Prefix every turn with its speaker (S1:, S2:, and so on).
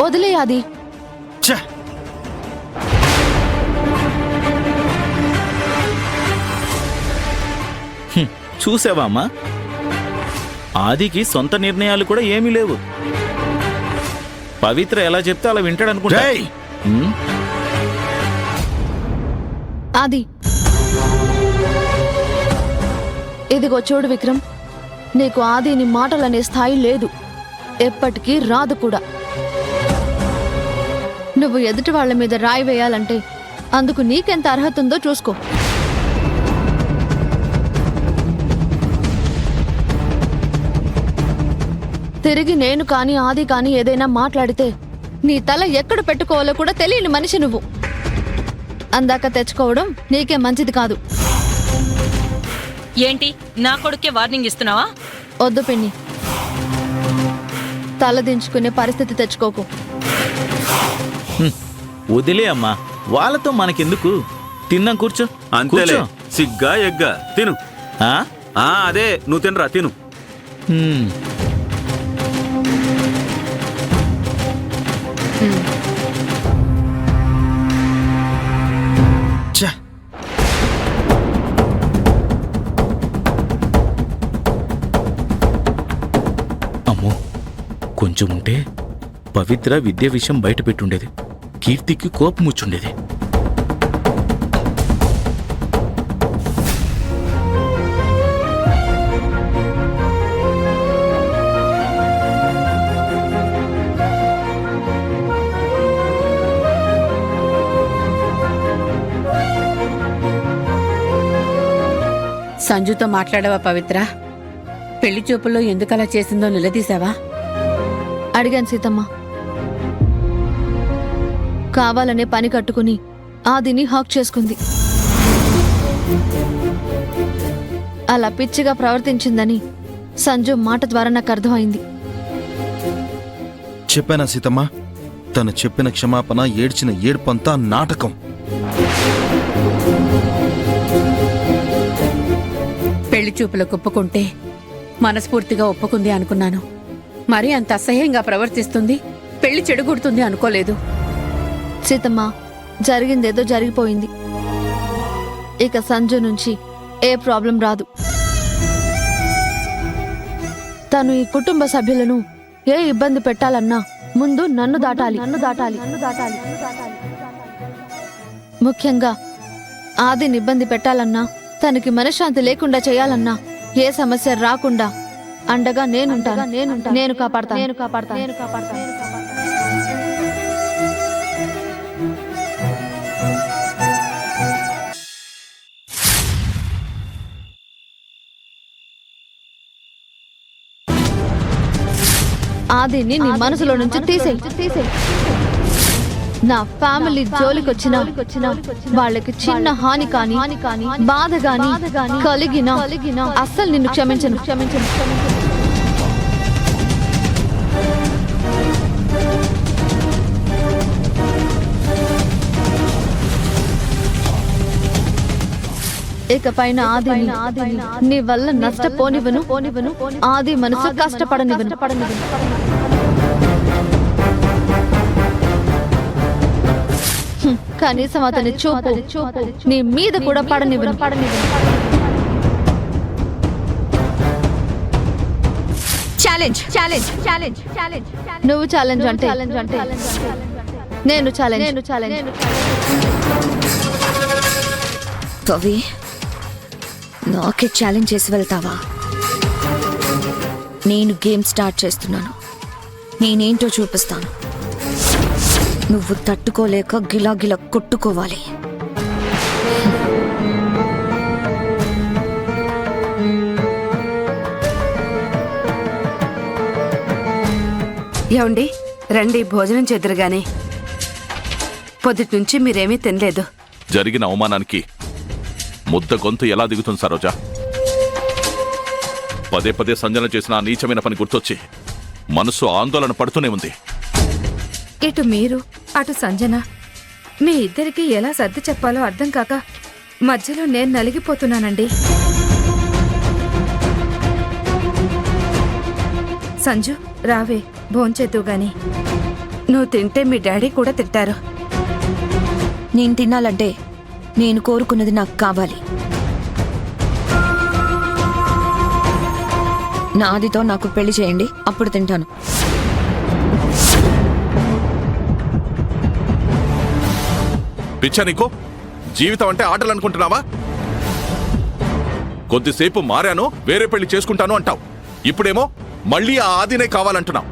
S1: వదిలేయాది.
S2: చూసావా అమ్మా, ఆదికి సొంత నిర్ణయాలు కూడా ఏమీ లేవు. పవిత్ర ఎలా చెప్తే అలా వింటాడనుకుంటా.
S1: ఆది, ఇదిగో చూడు విక్రమ్, నీకు ఆదిని మాటలనే స్థాయి లేదు, ఎప్పటికీ రాదు కూడా. నువ్వు ఎదుటి వాళ్ల మీద రాయి వేయాలంటే అందుకు నీకెంత అర్హత ఉందో చూసుకో. తిరిగి నేను కానీ ఆది కానీ ఏదైనా మాట్లాడితే నీ తల ఎక్కడ పెట్టుకోవాలో కూడా తెలియని మనిషి నువ్వు. అందాక తెచ్చుకోవడం నీకే మంచిది కాదు.
S3: ఏంటి, నా కొడుకే వార్నింగ్ ఇస్తున్నావా?
S1: వద్దు పిన్ని, తల దించుకునే పరిస్థితి తెచ్చుకోకు.
S2: వదిలే అమ్మా, వాళ్ళతో మనకెందుకు. తిన్నాం, కూర్చో.
S4: అంతేలే, సిగ్గా ఎగ్గా తిను. అదే నువ్వు తినరా, తిను.
S2: అమ్మో, కొంచెం ఉంటే పవిత్ర విద్య విషయం బయట పెట్టుండేది. కీర్తికి కోపం వచ్చుండేది.
S5: సంజుతో మాట్లాడావా పవిత్ర? పెళ్లి చూపుల్లో ఎందుకలా చేసిందో నిలదీశావా?
S1: అడిగాను సీతమ్మ. కావాలనే పని కట్టుకుని ఆదిని హాక్ చేసుకుంది. అలా పిచ్చిగా ప్రవర్తించిందని సంజు మాట ద్వారా నాకు అర్థమైంది.
S6: చెప్పానా సీతమ్మ, తను చెప్పిన క్షమాపణ ఏడ్చిన ఏడ్పంతా నాటకం.
S5: పెళ్లి చూపులకు ఒప్పుకుంటే మనస్ఫూర్తిగా ఒప్పుకుంది అనుకున్నాను. మరీ అంత అసహ్యంగా ప్రవర్తిస్తుంది, పెళ్లి చెడుగుడుతుంది అనుకోలేదు.
S1: సీతమ్మ, జరిగిందేదో జరిగిపోయింది. ఇక సంజు నుంచి ఏ ప్రాబ్లం రాదు. తను ఈ కుటుంబ సభ్యులను ఏ ఇబ్బంది పెట్టాలన్నా ముందు నన్ను దాటాలి. ముఖ్యంగా ఆదిని ఇబ్బంది పెట్టాలన్నా, తనకి మనశ్శాంతి లేకుండా చేయాలన్నా, ఏ సమస్య రాకుండా అండగా నేనుంటాను. నేను కాపాడతాను. ఆదిని నీ మనసులో నుంచి తీసేయ్. నా ఫ్యామిలీ జోలికొచ్చినా వాళ్ళకి చిన్న హాని కాని బాధ గాని కలిగినా అస్సలు నిన్ను క్షమించను. ఇకపైన ఆదిని నీ వల్ల నష్టపోనివను, ఆది మనసు కష్టపడనివను. కనీసం అతని చూపు నీ మీద కూడా పడనివ్వను. నువ్వు ఛాలెంజ్ అంటే నేను ఛాలెంజ్.
S7: కవి, నాకే ఛాలెంజ్ చేసి వెళ్తావా? నేను గేమ్ స్టార్ట్ చేస్తున్నాను. నేనేంటో చూపిస్తాను. నువ్వు తట్టుకోలేక గిలాగిలా కొట్టుకోవాలి.
S5: ఏమండి, రండి భోజనం చేద్దరుగానే. పొద్దుటి నుంచి మీరేమీ తినలేదు.
S8: జరిగిన అవమానానికి ముద్ద గొంతు ఎలా దిగుతుంది సరోజా? పదే పదే సంజన చేసిన ఆ నీచమైన పని గుర్తొచ్చి మనసు ఆందోళన పడుతూనే ఉంది.
S9: ఇటు మీరు అటు సంజన, మీ ఇద్దరికి ఎలా సర్ది చెప్పాలో అర్థం కాక మధ్యలో నేను నలిగిపోతున్నానండి. సంజు, రావే భోంచేద్దు గాని. నువ్వు తింటే మీ డాడీ కూడా తింటారు.
S7: నేను తినాలంటే నేను కోరుకున్నది నాకు కావాలి. నా ఆదితో నాకు పెళ్లి చేయండి, అప్పుడు తింటాను.
S8: పిచ్చా నీకు? జీవితం అంటే ఆటలు అనుకుంటున్నావా? కొద్దిసేపు మారాను, వేరే పెళ్లి చేసుకుంటాను అంటావు. ఇప్పుడేమో మళ్ళీ ఆ ఆదినే కావాలంటున్నావు.